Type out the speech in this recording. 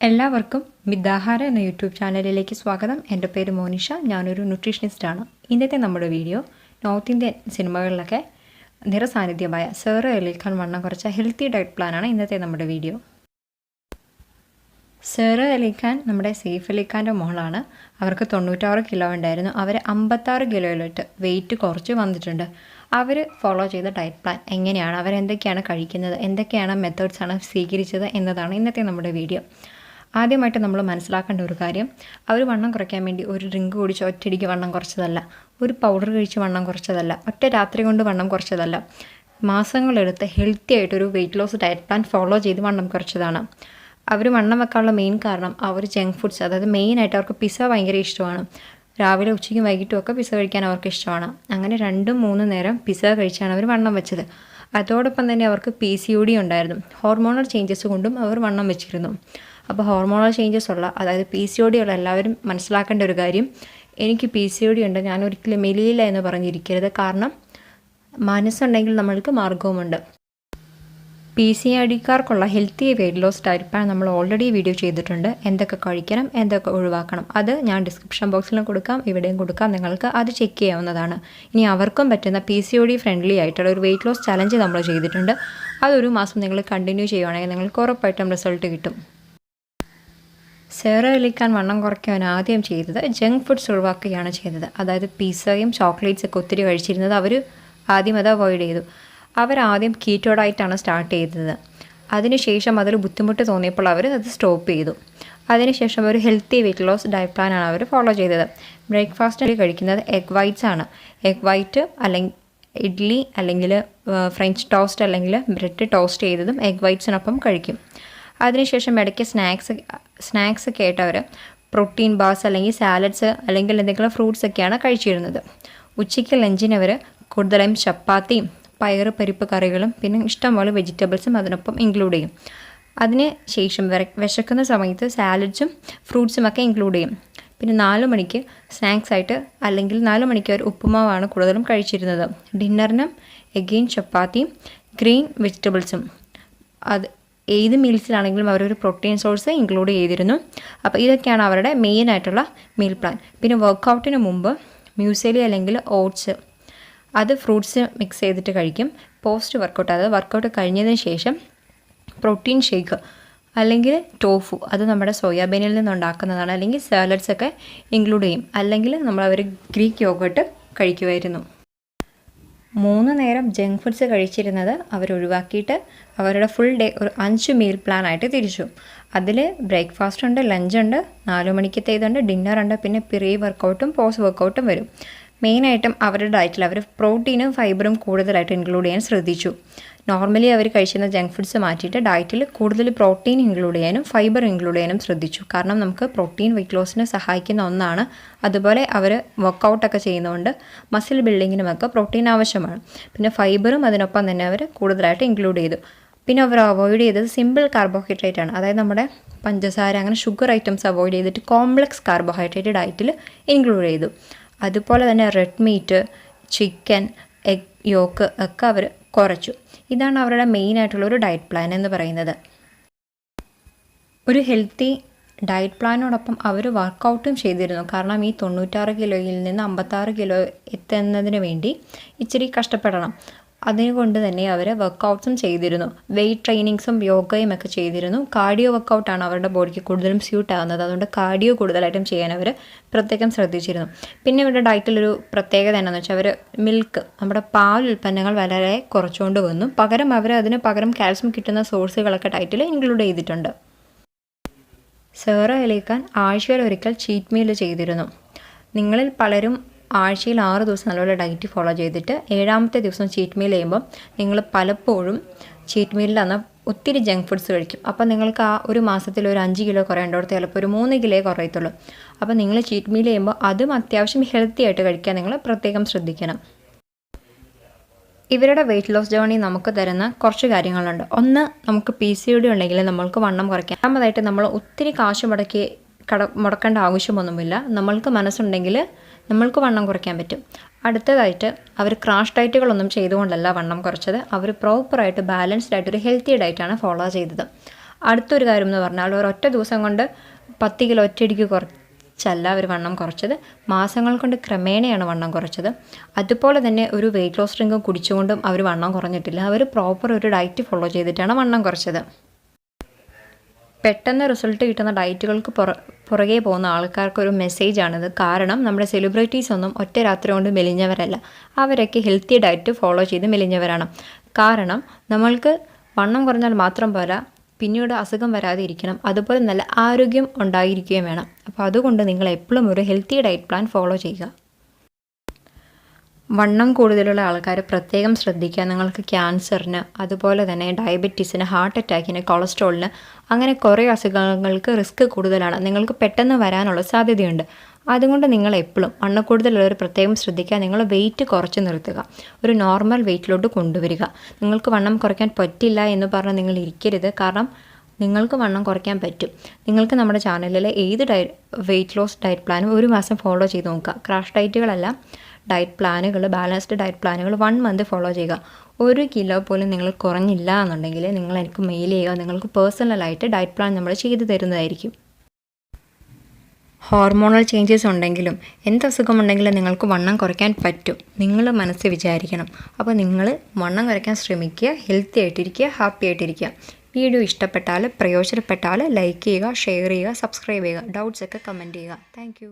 എല്ലാവർക്കും മിതാഹാര എന്ന യൂട്യൂബ് ചാനലിലേക്ക് സ്വാഗതം. എൻ്റെ പേര് മോനിഷ. ഞാനൊരു ന്യൂട്രീഷനിസ്റ്റാണ്. ഇന്നത്തെ നമ്മുടെ വീഡിയോ നോർത്ത് ഇന്ത്യൻ സിനിമകളിലൊക്കെ നിറസാന്നിധ്യമായ സർ അലി ഖാൻ വണ്ണം കുറച്ച ഹെൽത്തി ഡയറ്റ് പ്ലാനാണ് ഇന്നത്തെ നമ്മുടെ വീഡിയോ. സർ അലി ഖാൻ നമ്മുടെ സെയ്ഫ് അലി ഖാൻ്റെ മോളാണ്. അവർക്ക് 96 കിലോ ഉണ്ടായിരുന്നു. അവർ 56 കിലോയിലോട്ട് വെയിറ്റ് കുറച്ച് വന്നിട്ടുണ്ട്. അവർ ഫോളോ ചെയ്ത ഡയറ്റ് പ്ലാൻ എങ്ങനെയാണ്, അവരെന്തൊക്കെയാണ് കഴിക്കുന്നത്, എന്തൊക്കെയാണ് മെത്തേഡ്സാണ് സ്വീകരിച്ചത് എന്നതാണ് ഇന്നത്തെ നമ്മുടെ വീഡിയോ. ആദ്യമായിട്ട് നമ്മൾ മനസ്സിലാക്കേണ്ട ഒരു കാര്യം, അവർ വണ്ണം കുറയ്ക്കാൻ വേണ്ടി ഒരു ഡ്രിങ്ക് കുടിച്ച് ഒറ്റയടിക്ക് വണ്ണം കുറച്ചതല്ല, ഒരു പൗഡർ കഴിച്ച് വണ്ണം കുറച്ചതല്ല, ഒറ്റ രാത്രി കൊണ്ട് വണ്ണം കുറച്ചതല്ല. മാസങ്ങളെടുത്ത് ഹെൽത്തി ആയിട്ടൊരു weight loss diet plan follow ചെയ്ത് വണ്ണം കുറച്ചതാണ്. അവർ വണ്ണം വെക്കാനുള്ള മെയിൻ കാരണം അവർ ജങ്ക് ഫുഡ്സ്, അതായത് മെയിനായിട്ട് അവർക്ക് പിസ്സ ഭയങ്കര ഇഷ്ടമാണ്. രാവിലെ ഉച്ചയ്ക്കും വൈകിട്ടും ഒക്കെ പിസ്സ കഴിക്കാൻ അവർക്ക് ഇഷ്ടമാണ്. അങ്ങനെ 2-3 നേരം പിസ്സ കഴിച്ചാണ് അവർ വണ്ണം വെച്ചത്. അതോടൊപ്പം തന്നെ അവർക്ക് PCOD ഉണ്ടായിരുന്നു. ഹോർമോണൽ ചേഞ്ചസ് കൊണ്ടും അവർ വണ്ണം വെച്ചിരുന്നു. അപ്പോൾ ഹോർമോണൽ ചേഞ്ചസ് ഉള്ള, അതായത് PCOD ഉള്ള എല്ലാവരും മനസ്സിലാക്കേണ്ട ഒരു കാര്യം, എനിക്ക് PCOD ഉണ്ട്, ഞാൻ ഒരിക്കലും മെലിയില്ല എന്ന് പറഞ്ഞിരിക്കരുത്. കാരണം മനസ്സുണ്ടെങ്കിൽ നമ്മൾക്ക് മാർഗവുമുണ്ട്. PCODക്കാർക്കുള്ള healthy weight loss diet plan നമ്മൾ ഓൾറെഡി വീഡിയോ ചെയ്തിട്ടുണ്ട്. എന്തൊക്കെ കഴിക്കണം, എന്തൊക്കെ ഒഴിവാക്കണം, അത് ഞാൻ ഡിസ്ക്രിപ്ഷൻ ബോക്സിലും കൊടുക്കാം, ഇവിടെയും കൊടുക്കാം. നിങ്ങൾക്ക് അത് ചെക്ക് ചെയ്യാവുന്നതാണ്. ഇനി അവർക്കും പറ്റുന്ന PCOD ഫ്രണ്ട്ലി ആയിട്ടുള്ള ഒരു വെയിറ്റ് ലോസ് ചലഞ്ച് നമ്മൾ ചെയ്തിട്ടുണ്ട്. അതൊരു മാസം നിങ്ങൾ കണ്ടിന്യൂ ചെയ്യുവാണെങ്കിൽ നിങ്ങൾക്ക് ഉറപ്പായിട്ടും റിസൾട്ട് കിട്ടും. സർ അലി ഖാൻ വണ്ണം കുറയ്ക്കാൻ ആദ്യം ചെയ്തത് ജങ്ക് ഫുഡ്സ് ഒഴിവാക്കുകയാണ് ചെയ്തത്. അതായത് പിസ്സയും ചോക്ലേറ്റ്സൊക്കെ ഒത്തിരി കഴിച്ചിരുന്നത് അവർ ആദ്യം അത് അവോയ്ഡ് ചെയ്തു. അവരാദ്യം കീറ്റോ ഡയറ്റാണ് സ്റ്റാർട്ട് ചെയ്തത്. അതിനുശേഷം അതിൽ ബുദ്ധിമുട്ട് തോന്നിയപ്പോൾ അവർ അത് സ്റ്റോപ്പ് ചെയ്തു. അതിനുശേഷം ഒരു ഹെൽത്തി വെയിറ്റ് ലോസ് ഡയറ്റ് പ്ലാനാണ് അവർ ഫോളോ ചെയ്തത്. ബ്രേക്ക്ഫാസ്റ്റ് കഴിക്കുന്നത് എഗ് വൈറ്റ്സ് ആണ്. എഗ് വൈറ്റ് അല്ലെങ്കിൽ ഇഡ്ഡലി അല്ലെങ്കിൽ ഫ്രഞ്ച് ടോസ്റ്റ് അല്ലെങ്കിൽ ബ്രെഡ് ടോസ്റ്റ് ചെയ്തതും എഗ് വൈറ്റ്സിനൊപ്പം കഴിക്കും. അതിനുശേഷം ഇടയ്ക്ക് സ്നാക്സ് ഒക്കെ ആയിട്ട് അവർ പ്രോട്ടീൻ ബാർസ് അല്ലെങ്കിൽ സാലഡ്സ് അല്ലെങ്കിൽ എന്തെങ്കിലും ഫ്രൂട്ട്സ് ഒക്കെയാണ് കഴിച്ചിരുന്നത്. ഉച്ചയ്ക്ക് ലഞ്ചിന് അവർ കൂടുതലായും ചപ്പാത്തിയും പയറ് പരിപ്പ് കറികളും പിന്നെ ഇഷ്ടംപോലെ വെജിറ്റബിൾസും അതിനൊപ്പം ഇൻക്ലൂഡ് ചെയ്യും. അതിന് ശേഷം വിശക്കുന്ന സമയത്ത് സാലഡ്സും ഫ്രൂട്ട്സും ഒക്കെ ഇൻക്ലൂഡ് ചെയ്യും. പിന്നെ 4 മണിക്ക് സ്നാക്സ് ആയിട്ട് അല്ലെങ്കിൽ 4 മണിക്ക് അവർ ഉപ്പുമാവാണ് കൂടുതലും കഴിച്ചിരുന്നത്. ഡിന്നറിനും എഗെയിൻ ചപ്പാത്തിയും ഗ്രീൻ വെജിറ്റബിൾസും. അത് ഏത് മീൽസിലാണെങ്കിലും അവരൊരു പ്രോട്ടീൻ സോഴ്സ് ഇൻക്ലൂഡ് ചെയ്തിരുന്നു. അപ്പോൾ ഇതൊക്കെയാണ് അവരുടെ മെയിൻ ആയിട്ടുള്ള മീൽ പ്ലാൻ. പിന്നെ വർക്കൗട്ടിന് മുമ്പ് മ്യൂസ്ലി അല്ലെങ്കിൽ ഓട്സ്, അത് ഫ്രൂട്ട്സ് മിക്സ് ചെയ്തിട്ട് കഴിക്കും. പോസ്റ്റ് വർക്കൗട്ട്, അതായത് വർക്കൗട്ട് കഴിഞ്ഞതിന് ശേഷം പ്രോട്ടീൻ ഷേക്ക് അല്ലെങ്കിൽ ടോഫു, അത് നമ്മുടെ സോയാബീനിൽ നിന്നുണ്ടാക്കുന്നതാണ്. അല്ലെങ്കിൽ സാലഡ്സ് ഒക്കെ ഇൻക്ലൂഡ് ചെയ്യും. അല്ലെങ്കിൽ അവർ ഗ്രീക്ക് യോഗട്ട് കഴിക്കുമായിരുന്നു. 3 നേരം ജങ്ക് ഫുഡ്സ് കഴിച്ചിരുന്നത് അവരൊഴിവാക്കിയിട്ട് അവരുടെ ഫുൾ ഡേ ഒരു 5 മീൽ പ്ലാൻ ആയിട്ട് തിരിച്ചു. അതിൽ ബ്രേക്ക്ഫാസ്റ്റ് ഉണ്ട്, ലഞ്ചുണ്ട്, 4 മണിക്കത്തേതുണ്ട്, ഡിന്നറുണ്ട്, പിന്നെ പ്രീ വർക്കൗട്ടും പോസ്റ്റ് വർക്കൗട്ടും വരും. മെയിനായിട്ടും അവരുടെ ഡയറ്റിൽ അവർ പ്രോട്ടീനും ഫൈബറും കൂടുതലായിട്ട് ഇൻക്ലൂഡ് ചെയ്യാൻ ശ്രദ്ധിച്ചു. നോർമലി അവർ കഴിക്കുന്ന ജങ്ക് ഫുഡ്സ് മാറ്റിയിട്ട് ഡയറ്റിൽ കൂടുതൽ പ്രോട്ടീൻ ഇൻക്ലൂഡ് ചെയ്യാനും ഫൈബർ ഇൻക്ലൂഡ് ചെയ്യാനും ശ്രദ്ധിച്ചു. കാരണം നമുക്ക് പ്രോട്ടീൻ വെയിറ്റ് ലോസിന് സഹായിക്കുന്ന ഒന്നാണ്. അതുപോലെ അവർ വർക്കൗട്ടൊക്കെ ചെയ്യുന്നതുകൊണ്ട് മസിൽ ബിൽഡിങ്ങിനുമൊക്കെ പ്രോട്ടീൻ ആവശ്യമാണ്. പിന്നെ ഫൈബറും അതിനൊപ്പം തന്നെ അവർ കൂടുതലായിട്ട് ഇൻക്ലൂഡ് ചെയ്തു. പിന്നെ അവർ അവോയ്ഡ് ചെയ്തത് സിമ്പിൾ കാർബോഹൈഡ്രേറ്റ് ആണ്. അതായത് നമ്മുടെ പഞ്ചസാര അങ്ങനെ ഷുഗർ ഐറ്റംസ് അവോയ്ഡ് ചെയ്തിട്ട് കോംപ്ലക്സ് കാർബോഹൈഡ്രേറ്റ് ഡയറ്റിൽ ഇൻക്ലൂഡ് ചെയ്തു. അതുപോലെ തന്നെ red meat, chicken, egg yoke ഒക്കെ അവർ കുറച്ചു. ഇതാണ് അവരുടെ മെയിനായിട്ടുള്ളൊരു ഡയറ്റ് പ്ലാൻ എന്ന് പറയുന്നത്. ഒരു ഹെൽത്തി ഡയറ്റ് പ്ലാനോടൊപ്പം അവർ വർക്കൗട്ടും ചെയ്തിരുന്നു. കാരണം ഈ 96 കിലോയിൽ നിന്ന് 56 കിലോ എത്തുന്നതിന് വേണ്ടി ഇച്ചിരി കഷ്ടപ്പെടണം. അതുകൊണ്ട് തന്നെ അവർ വർക്കൗട്ട്സും ചെയ്തിരുന്നു. വെയ്റ്റ് ട്രെയിനിങ്സും യോഗയും ഒക്കെ ചെയ്തിരുന്നു. കാർഡിയോ വർക്കൗട്ടാണ് അവരുടെ ബോഡിക്ക് കൂടുതലും സ്യൂട്ട് ആകുന്നത്. അതുകൊണ്ട് കാർഡിയോ കൂടുതലായിട്ടും ചെയ്യാൻ അവർ പ്രത്യേകം ശ്രദ്ധിച്ചിരുന്നു. പിന്നെ ഇവരുടെ ഡയറ്റിലൊരു പ്രത്യേകത എന്താണെന്ന് വെച്ചാൽ അവർ മിൽക്ക്, നമ്മുടെ പാൽ ഉൽപ്പന്നങ്ങൾ വളരെ കുറച്ചുകൊണ്ട് വന്നു. അതിന് പകരം കാൽസ്യം കിട്ടുന്ന സോഴ്സുകളൊക്കെ ഡയറ്റിൽ ഇൻക്ലൂഡ് ചെയ്തിട്ടുണ്ട്. സർ അലി ഖാൻ ആഴ്ചയിലൊരിക്കൽ ചീറ്റ് മീൽ ചെയ്തിരുന്നു. നിങ്ങളിൽ പലരും ആഴ്ചയിൽ 6 ദിവസം നല്ലപോലെ ഡയറ്റ് ഫോളോ ചെയ്തിട്ട് 7ാമത്തെ ദിവസം ചീറ്റ് മീൽ ചെയ്യുമ്പോൾ നിങ്ങൾ പലപ്പോഴും ചീറ്റ് മീലിൽ അന്ന് ഒത്തിരി ജങ്ക് ഫുഡ്സ് കഴിക്കും. അപ്പോൾ നിങ്ങൾക്ക് ആ ഒരു മാസത്തിൽ ഒരു 5 കിലോ കുറയേണ്ടടുത്ത് ചിലപ്പോൾ ഒരു 3 കിലോ കുറയത്തുള്ളൂ. അപ്പോൾ നിങ്ങൾ ചീറ്റ് മീൽ ചെയ്യുമ്പോൾ അതും അത്യാവശ്യം ഹെൽത്തി ആയിട്ട് കഴിക്കാൻ നിങ്ങൾ പ്രത്യേകം ശ്രദ്ധിക്കണം. ഇവരുടെ വെയിറ്റ് ലോസ് ജേർണി നമുക്ക് തരുന്ന കുറച്ച് കാര്യങ്ങളുണ്ട്. ഒന്ന്, നമുക്ക് PCOD ഉണ്ടെങ്കിൽ നമ്മൾക്ക് വണ്ണം കുറയ്ക്കാം. രണ്ടാമതായിട്ട് നമ്മൾ ഒത്തിരി കാശ് മുടക്കേണ്ട ആവശ്യമൊന്നുമില്ല. നമ്മൾക്ക് മനസ്സുണ്ടെങ്കിൽ നമ്മൾക്ക് വണ്ണം കുറയ്ക്കാൻ പറ്റും. അടുത്തതായിട്ട് അവർ ക്രാഷ് ഡയറ്റുകളൊന്നും ചെയ്തുകൊണ്ടല്ല വണ്ണം കുറച്ചത്. അവർ പ്രോപ്പറായിട്ട് ബാലൻസ്ഡ് ആയിട്ടൊരു ഹെൽത്തി ഡയറ്റാണ് ഫോളോ ചെയ്തത്. അടുത്തൊരു കാര്യം എന്ന് പറഞ്ഞാൽ ഒരൊറ്റ ദിവസം കൊണ്ട് 10 കിലോ ഒറ്റയടിക്ക് കുറച്ചല്ല അവർ വണ്ണം കുറച്ചത്, മാസങ്ങൾ കൊണ്ട് ക്രമേണയാണ് വണ്ണം കുറച്ചത്. അതുപോലെ തന്നെ ഒരു വെയിറ്റ് ലോസ് ഡ്രിങ്ക് കുടിച്ചുകൊണ്ടും അവർ വണ്ണം കുറഞ്ഞിട്ടില്ല. അവർ പ്രോപ്പർ ഒരു ഡയറ്റ് ഫോളോ ചെയ്തിട്ടാണ് വണ്ണം കുറച്ചത്. പെട്ടെന്ന് റിസൾട്ട് കിട്ടുന്ന ഡയറ്റുകൾക്ക് പുറകെ പോകുന്ന ആൾക്കാർക്കൊരു മെസ്സേജാണിത്. കാരണം നമ്മുടെ സെലിബ്രിറ്റീസ് ഒന്നും ഒറ്റ രാത്രി കൊണ്ട് മെലിഞ്ഞവരല്ല. അവരൊക്കെ ഹെൽത്തി ഡയറ്റ് ഫോളോ ചെയ്ത് മെലിഞ്ഞവരാണ്. കാരണം നമ്മൾക്ക് വണ്ണം കുറഞ്ഞാൽ മാത്രം പോരാ, പിന്നീട് അസുഖം വരാതെ ഇരിക്കണം, അതുപോലെ നല്ല ആരോഗ്യം ഉണ്ടായിരിക്കുകയും വേണം. അപ്പോൾ അതുകൊണ്ട് നിങ്ങൾ എപ്പോഴും ഒരു ഹെൽത്തി ഡയറ്റ് പ്ലാൻ ഫോളോ ചെയ്യുക. വണ്ണം കൂടുതലുള്ള ആൾക്കാർ പ്രത്യേകം ശ്രദ്ധിക്കുക. നിങ്ങൾക്ക് ക്യാൻസറിന്, അതുപോലെ തന്നെ ഡയബറ്റീസിന്, ഹാർട്ട് അറ്റാക്കിന്, കൊളസ്ട്രോളിന്, അങ്ങനെ കുറേ അസുഖങ്ങൾക്ക് റിസ്ക് കൂടുതലാണ്, നിങ്ങൾക്ക് പെട്ടെന്ന് വരാനുള്ള സാധ്യതയുണ്ട്. അതുകൊണ്ട് നിങ്ങൾ എപ്പോഴും വണ്ണക്കൂടുതലുള്ളവർ പ്രത്യേകം ശ്രദ്ധിക്കുക. നിങ്ങൾ വെയിറ്റ് കുറച്ച് നിർത്തുക, ഒരു നോർമൽ വെയിറ്റിലോട്ട് കൊണ്ടുവരിക. നിങ്ങൾക്ക് വണ്ണം കുറയ്ക്കാൻ പറ്റില്ല എന്ന് പറഞ്ഞ് നിങ്ങൾ ഇരിക്കരുത്. കാരണം നിങ്ങൾക്ക് വണ്ണം കുറയ്ക്കാൻ പറ്റും. നിങ്ങൾക്ക് നമ്മുടെ ചാനലിൽ ഏത് വെയിറ്റ് ലോസ് ഡയറ്റ് പ്ലാനും ഒരു മാസം ഫോളോ ചെയ്ത് നോക്കുക. ക്രാഷ് ഡയറ്റുകളല്ല, ഡയറ്റ് പ്ലാനുകൾ, ബാലൻസ്ഡ് ഡയറ്റ് പ്ലാനുകൾ 1 മന്ത് ഫോളോ ചെയ്യുക. 1 കിലോ പോലും നിങ്ങൾ കുറഞ്ഞില്ല എന്നുണ്ടെങ്കിൽ നിങ്ങൾ എനിക്ക് മെയിൽ ചെയ്യുക. നിങ്ങൾക്ക് പേഴ്സണലായിട്ട് ഡയറ്റ് പ്ലാൻ നമ്മൾ ചെയ്തു തരുന്നതായിരിക്കും. ഹോർമോണൽ ചേഞ്ചസ് ഉണ്ടെങ്കിലും എന്ത് അസുഖമുണ്ടെങ്കിലും നിങ്ങൾക്ക് വണ്ണം കുറയ്ക്കാൻ പറ്റും. നിങ്ങൾ മനസ്സിൽ വിചാരിക്കണം. അപ്പോൾ നിങ്ങൾ വണ്ണം കുറയ്ക്കാൻ ശ്രമിക്കുക, ഹെൽത്തി ആയിട്ടിരിക്കുക, ഹാപ്പി ആയിട്ടിരിക്കുക. വീഡിയോ ഇഷ്ടപ്പെട്ടാൽ, പ്രയോജനപ്പെട്ടാൽ ലൈക്ക് ചെയ്യുക, ഷെയർ ചെയ്യുക, സബ്സ്ക്രൈബ് ചെയ്യുക. ഡൗട്ട്സൊക്കെ കമൻറ്റ് ചെയ്യുക. താങ്ക്